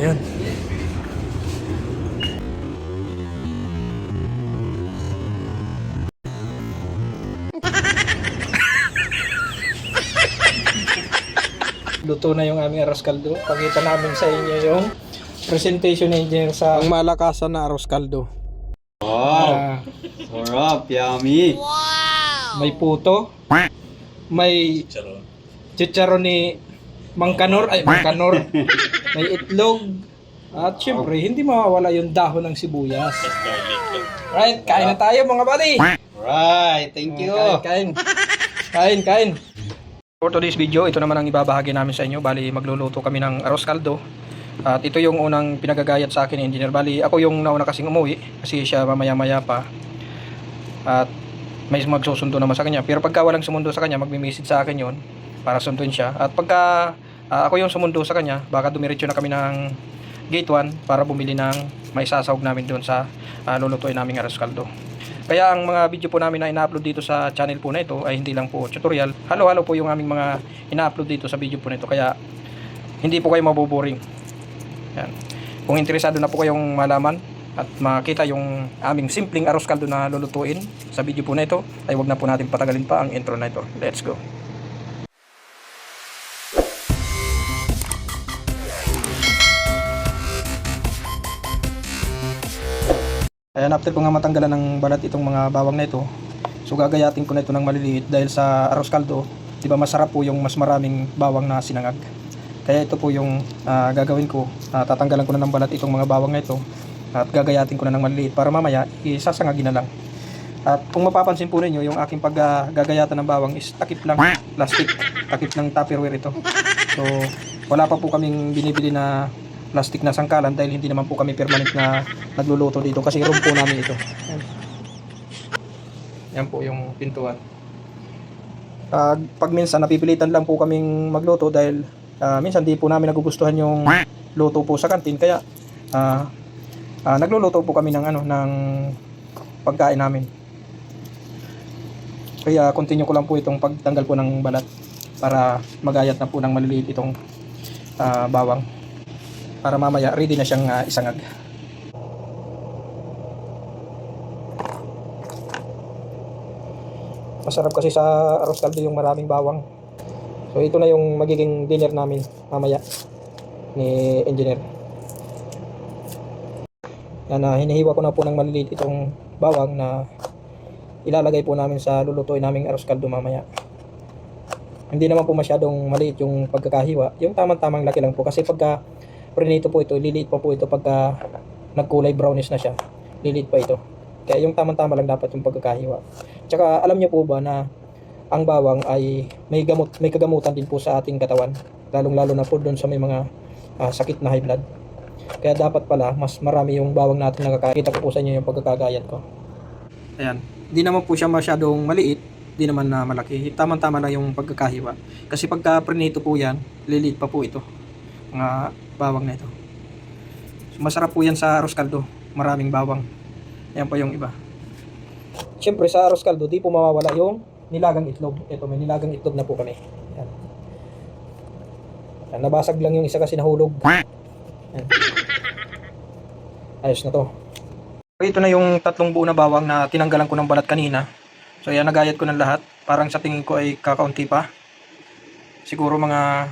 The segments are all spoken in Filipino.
Ayan. Luto na yung aming arroz caldo. Pakita namin sa inyo yung presentation ni Engineer sa Ang malakasan na arroz caldo. Wow! Sarap, yummy! may puto, may chicharon ni Mang Kanor, may itlog, at syempre hindi mawawala yung dahon ng sibuyas. Right, kain na tayo mga buddy! Alright, thank you! Kain. For today's video, ito naman ang ibabahagi namin sa inyo. Bali, magluluto kami ng arroz caldo. At ito yung unang pinagagayat sa akin ni Engineer. Bali, ako yung nauna kasing umuwi kasi siya mamaya-maya pa. At may magsusundo naman sa kanya. Pero pagka walang sumundo sa kanya, magme-message sa akin yon para sunduin siya. At pagka ako yung sumundo sa kanya, baka dumiretso na kami ng gate 1 para bumili ng may sasahog namin doon sa lulutuin naming arroz caldo. Kaya ang mga video po namin na ina-upload dito sa channel po na ito ay hindi lang po tutorial. Halo-halo po yung aming mga ina-upload dito sa video po na ito. Kaya hindi po kayo maboboring. Yan. Kung interesado na po kayong malaman at makita yung aming simpleng arroz caldo na lulutuin sa video po na ito, ay wag na po natin patagalin pa ang intro na ito. Let's go! Ayan, after ko nga matanggalan ng balat itong mga bawang na ito, so gagayatin ko na ito ng maliliit dahil sa arroz caldo, di ba masarap po yung mas maraming bawang na sinangag. Kaya ito po yung gagawin ko, tatanggalan ko na ng balat itong mga bawang na ito at gagayatin ko na ng maliliit para mamaya isasangagin na lang. At kung mapapansin po ninyo, yung aking paggagayatan ng bawang is takip lang, plastic, takip ng Tupperware ito. So wala pa po kaming binibili na plastic na sangkalan dahil hindi naman po kami permanent na nagluluto dito kasi room po namin ito. Yan po yung pintuan. Pag minsan napipilitan lang po kaming magluto dahil minsan di po namin nagugustuhan yung luto po sa kantin, kaya nagluluto po kami ng ng pagkain namin. Kaya continue ko lang po itong pagtanggal po ng balat para magayat na po ng maliliit itong bawang. Para mamaya ready na siyang isangag. Masarap kasi sa arroz caldo yung maraming bawang. So ito na yung magiging dinner namin mamaya ni Engineer. Yan, hinihiwa ko na po ng maliliit itong bawang na ilalagay po namin sa lulutuin naming arroz caldo mamaya. Hindi naman po masyadong maliit yung pagkakahiwa. Yung tamang-tamang laki lang po kasi pagka prinito po ito, liliit pa po ito pagka nagkulay brownish na siya. Liliit pa ito. Kaya yung tamang-tama lang dapat yung pagkakahiwa. Tsaka alam niyo po ba na ang bawang ay may kagamutan din po sa ating katawan. Lalong-lalo na po doon sa may mga sakit na high blood. Kaya dapat pala mas marami yung bawang natin nakakakita ko po sa inyo yung pagkakagayat ko. Ayan. Hindi naman po siya masyadong maliit, hindi naman na malaki. Tamang-tama lang yung pagkakahiwa. Kasi pagka prinito po yan, liliit pa po ito. Mga bawang na ito. So, masarap po yan sa arroz caldo. Maraming bawang. Ayan pa yung iba. Siyempre sa arroz caldo, di po mawawala yung nilagang itlog. Ito, may nilagang itlog na po kami. Ayan. Ayan, nabasag lang yung isa kasi nahulog. Ayan. Ayos na to. Ito na yung tatlong buo na bawang na tinanggalan ko ng balat kanina. So ayan, nagayat ko ng lahat. Parang sa tingin ko ay kakaunti pa. Siguro mga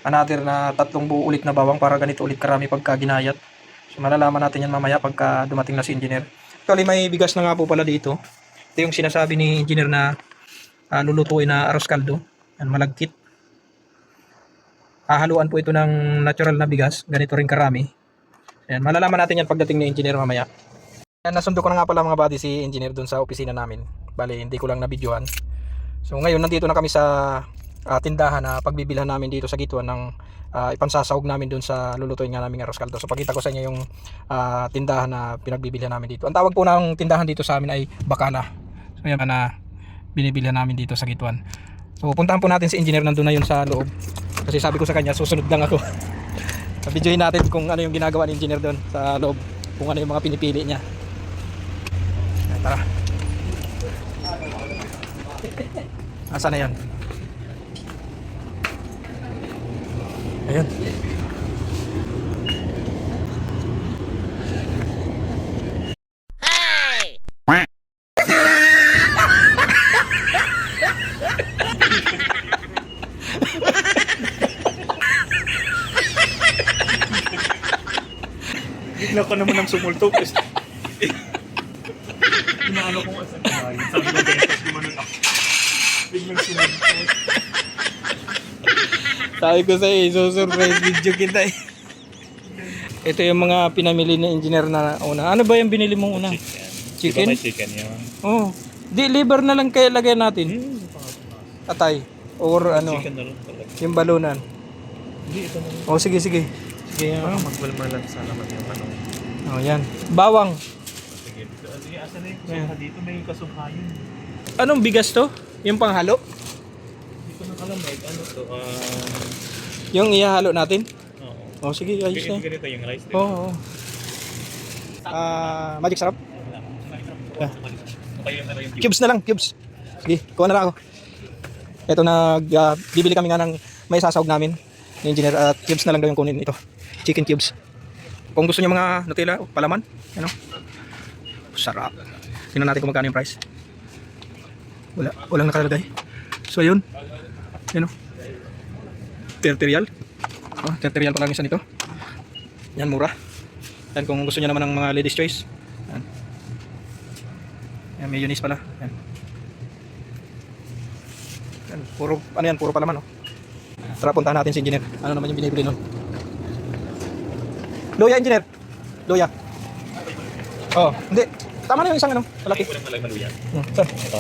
another na tatlong buo ulit na bawang para ganito ulit karami pagka ginayat. So malalaman natin yan mamaya pagka dumating na si Engineer. Actually may bigas na nga po pala dito. Ito yung sinasabi ni Engineer na lulutuin na arroz caldo. Yan, malagkit. Hahaluan po ito ng natural na bigas. Ganito rin karami. Yan, malalaman natin yan pagdating ni Engineer mamaya. Yan, nasundo ko na nga pala mga buddy si Engineer dun sa opisina namin. Bali hindi ko lang nabidyohan. So ngayon nandito na kami sa tindahan na pagbibilhan namin dito sa gituan ng ipansasahog namin dun sa lulutuin nga naming arroz caldo. So pakita ko sa inyo yung tindahan na pinagbibilhan namin dito. Ang tawag po ng tindahan dito sa amin ay Bakala. So yan na binibilhan namin dito sa gituan. So puntahan po natin si Engineer, nandun na yun sa loob. Kasi sabi ko sa kanya susunod lang ako. So videohin natin kung ano yung ginagawa ni Engineer doon sa loob, kung ano yung mga pinipili niya. Ay, tara. Asa na yan? Ayan. Bigla ka naman ng sumulto. Inaano ko nga sa kinain. Sabi ko ganyan, tapos gumanon ako. Biglang sumulto. Sabi ko sa'yo, surprise video kita eh. Ito yung mga pinamili ni engineer na una. Ano ba yung binili mong una? Chicken? Diba may chicken yun? Oh. Di, liver na lang kaya lagay natin. Atay. Or ano, Chicken na lang talaga. yung balunan. Hindi, ito na lang. Oh, sige, sige. Sige, Parang magbalmalan sana naman yung ano. oh, yan. Bawang. Sige, dito. Sige, asan na yung kasumha dito? May kasumha yun. Anong bigas to? Yung panghalo? Hindi ko nakalamig. Ano to? Yung ihahalo natin? Oo. Oh, sige, ayos na. Ganito yung rice. Oo. Magic sarap. Okay, yung ano yung Cubes na lang, cubes. Sige, kuha na lang ako. Ito bibili kami nga ng may sasawag namin ni engineer at cubes na lang daw yung kunin ito. Chicken cubes. Kung gusto niyo mga Nutella, palaman, ano? Sarap. Tingnan natin kung magkano yung price. Walang nakalagay. So ayun. Ano? 30 real. Oh, 30 real pa lang isa nito. Yan, mura. Yan, kung gusto niyo naman ng mga ladies choice. Yan. Yan, mayonnaise pala. Yan. Yan, puro, ano yan, puro palaman, oh. Tara, puntahan natin si engineer. Ano naman yung binibili nun? Luya, engineer. Luya. Oh, hindi. Tama na yung isang ano, malaki. walang malay maluya. Saan? Ito.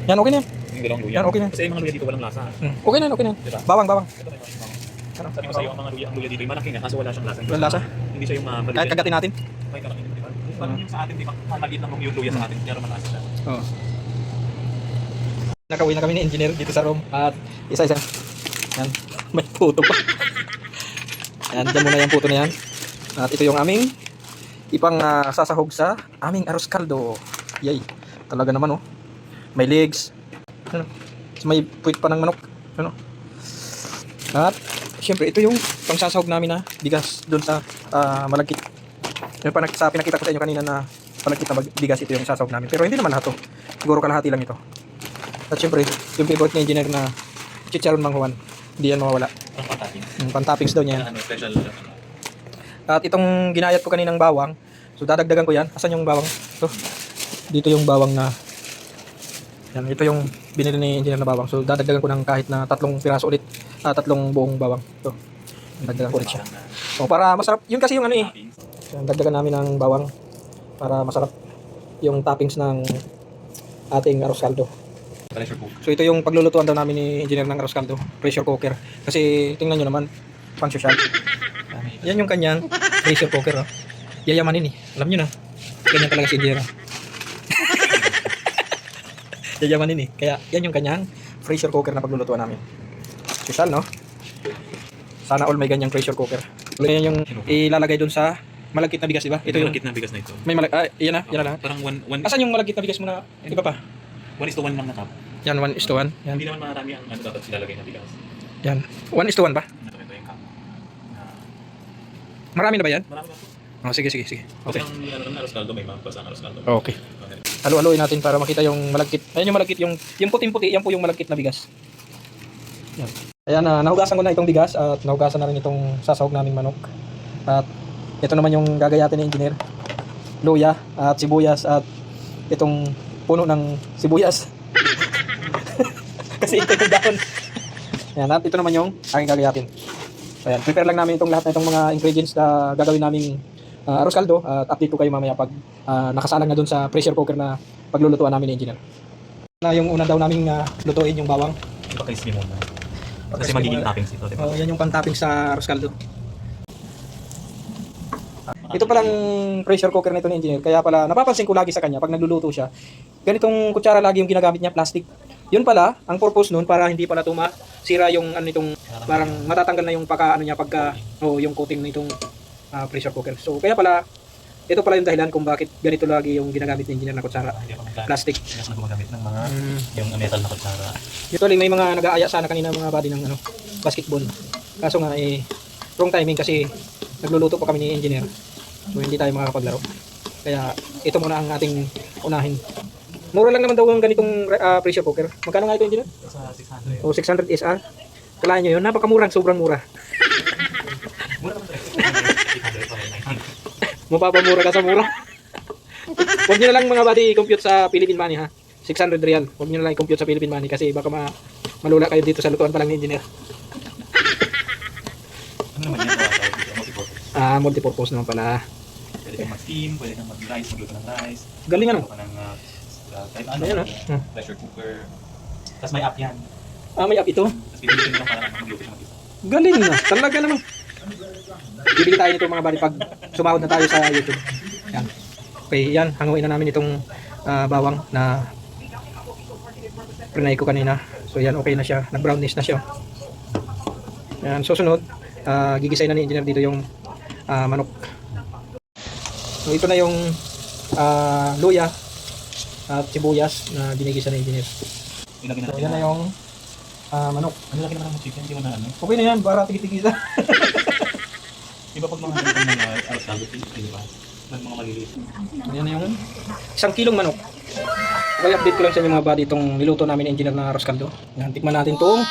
Yan, okay na yan. Yung dalawang luya. Yan, okay na. Kasi yung mga luya dito walang lasa. Okay na yan, okay na yan. Diba? Bawang. Ito may mga sabi ko sa'yo, ang mga luya, ang luya dito, yung malaki nga, kaso wala siyang lasa. Walang lasa? Hindi siya yung mga Kahit kagatin natin. May kalaki, di ba? Parang yung sa atin, di ba? Maliit lang yung luya sa atin, pero malasa siya. Oo. Nakauwi na kami ni engineer dito sa room at isa-isa. Yan, may puto pa. Yan, dyan muna yung puto na yan. At ito yung aming ipang sasahog sa aming arroz caldo. Yay, talaga naman oh. May legs. Ano? May puwit pa ng manok. Ano? At syempre ito yung pang sasahog namin na bigas doon sa malagkit. Yung sa pinakita ko sa inyo kanina na malagkit na bigas, ito yung sasahog namin. Pero hindi naman lahat to. Siguro kalahati lang ito. At syempre, yung favorite ni engineer na chicharon manghuan, hindi yan mawawala. Ang patating. Pantoppings daw niya. Ano, special. At itong ginayat ko kaninang bawang, so dadagdagan ko yan. Asan yung bawang? Ito. Dito yung bawang na, yan, ito yung binili ni engineer na bawang. So dadagdagan ko ng kahit na 3 piraso ulit, 3 buong bawang. Ito, dagdagan ko ulit siya. So para masarap, yun kasi yung ano eh. So, dagdagan namin ng bawang para masarap yung toppings ng ating arroz caldo. Pressure cook. So ito yung paglulutuan daw namin ni engineer ng arroz caldo, pressure cooker. Kasi tingnan nyo naman, pang social. Yan yung kanyang pressure cooker. Oh. Yayamanin eh. Alam nyo na. Ganyan talaga si engineer. Yayamanin eh. Kaya yan yung kanyang pressure cooker na paglulutuan namin. Social, no? Sana all may ganyang pressure cooker. Yan yung ilalagay dun sa malagkit na bigas, di ba? Ito yung malagkit na bigas na ito. may yan na, yan na lahat. Parang one Asan yung malagkit na bigas mo na iba pa? 1:1 lang na cup. Yan, 1:1. Yan. Hindi naman marami ang ano dapat ilalagay na bigas. Yan. 1:1 ba? Ito yung cup. Marami na ba yan? Marami ba? Oh, sige. Okay. Okay. Ang ano ng arroz caldo, may mga basa ng arroz caldo. Okay. Halo-haloin natin para makita yung malagkit. Ayan yung malagkit, yung puting-puti, yan po yung malagkit na bigas. Yan. Ayan, nahugasan ko na itong bigas at nahugasan na rin itong sasahog naming manok. At ito naman yung gagayatin ni engineer. Luya at sibuyas at itong puno ng sibuyas. Kasi ito yung dahon. Ayan, at ito naman yung aking gagayatin. Ayan, prepare lang namin itong lahat na itong mga ingredients na gagawin namin arroz caldo at update ko kayo mamaya pag nakasalang na dun sa pressure cooker na paglulutuan namin ni engineer. Na yung una daw naming lutuin yung bawang. Ipa-crispy muna. Kasi Crispy magiging muna. toppings ito, di ba? Oh, yan yung pang-topping sa arroz caldo. Ito palang pressure cooker nito ni engineer. Kaya pala napapansin ko lagi sa kanya pag nagluluto siya. Ganitong kutsara lagi yung ginagamit niya, plastic. Yun pala, ang purpose nun para hindi pala sira yung ano nitong parang matatanggal na yung niya pagka yung coating nitong pressure cooker. So kaya pala ito pala yung dahilan kung bakit ganito lagi yung ginagamit ni engineer na kutsara. Plastic. Hindi ako gumagamit ng mga yung metal na kutsara. Usually may mga nag-aaya sana kanina mga body ng basketball. Kaso nga wrong timing kasi nagluluto pa kami ni engineer. So hindi tayo makakapaglaro. Kaya ito muna ang ating unahin. Mura lang naman daw yung ganitong pressure cooker. Magkano nga ito engineer? Sa 600. O 600 SR. Kalahin nyo yun, napakamura, sobrang mura. Mura naman talaga. 800 pa 900. Mapapamura ka sa mura. Huwag nyo na lang mga buddy i-compute sa Philippine money ha. 600 real. Huwag nyo na lang i-compute sa Philippine money kasi baka malula kayo dito sa lutuan pa lang ni engineer. Ano naman yan? Multi-purpose. Multipurpose naman pala. Pwede kang mag-steam, pwede kang mag-rice, magluto ng rice. Galing ano? Magluto ka ng kahit ano, Ayan, pressure cooker. Tapos may app yan. May app ito. Tapos bibigyan mo lang para magluto siya mag-isa. Galing na. Talaga naman. Bibili tayo nito mga buddy pag sumahod na tayo sa YouTube. Yan. Okay, yan. Hanguin na namin itong bawang na prinay ko kanina. So yan, okay na siya. Nag-brownish na siya. Yan, susunod, gigisay na ni engineer dito yung manok. So ito na yung luya at sibuyas na ginigisa ni engineer. Ilagay So natin. yan na yung manok. Ano laki naman ng chicken, di mo na ano? Okay na yan, para tigit-tigisa. Iba pag mga mga alas-alas, di ba? Ng mga maliliit. Yan na yung 1 kilong manok. Okay, update ko lang sa inyo mga buddy itong niluto namin ni engineer na arroz caldo. Yan, tikman natin itong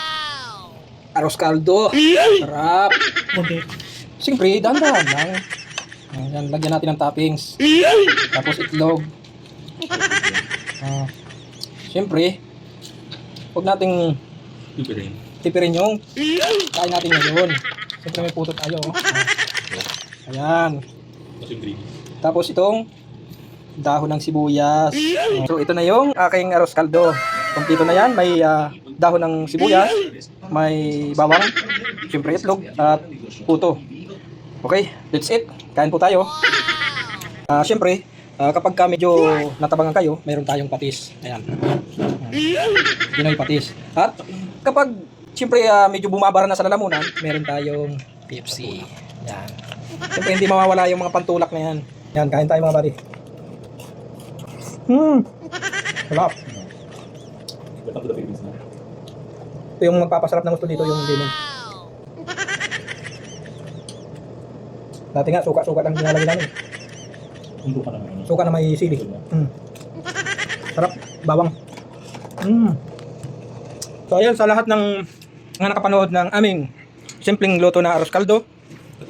arroz caldo. Sarap. Siyempre, dahan-dahan lang. Yan, lagyan natin ng toppings. Tapos itlog. Siyempre, huwag nating Pipirin. tipirin yung kain natin ngayon. Siyempre may puto tayo. Ayan. Tapos yung green. Tapos itong dahon ng sibuyas. So ito na yung aking arroz caldo. Kompleto na yan. May dahon ng sibuyas, may bawang, siyempre itlog, at puto. Okay, that's it. Kain po tayo. Siyempre, kapag ka medyo natabangan kayo, mayroon tayong patis. Ayan. Pinoy patis. At kapag siyempre medyo bumabara na sa lalamunan, meron tayong Pepsi. Yan. Siyempre hindi mawawala yung mga pantulak na yan. Yan, kain tayo mga buddy. Sarap. Welcome to the Philippines na. Ito yung magpapasarap ng gusto dito, yung lemon. Dati nga, suka-suka lang nilalagay namin. Hindi ka naman ano. Suka na may sili. Sarap, bawang. So ayan, sa lahat ng mga nakapanood ng aming simpleng luto na arroz caldo.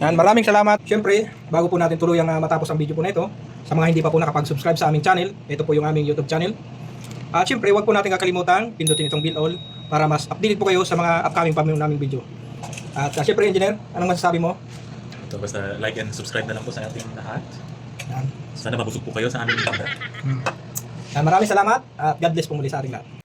Yan, maraming salamat. Siyempre, bago po natin tuluyang matapos ang video po na ito, sa mga hindi pa po nakapag-subscribe sa aming channel, ito po yung aming YouTube channel. At siyempre, huwag po natin kakalimutan, pindutin itong bell all para mas updated po kayo sa mga upcoming pa naming video. At siyempre, engineer, anong masasabi mo? Ito, basta like and subscribe na lang po sa ating lahat. Yan. Sana mabusog po kayo sa aming camera. Maraming salamat at God bless po muli sa ating lahat.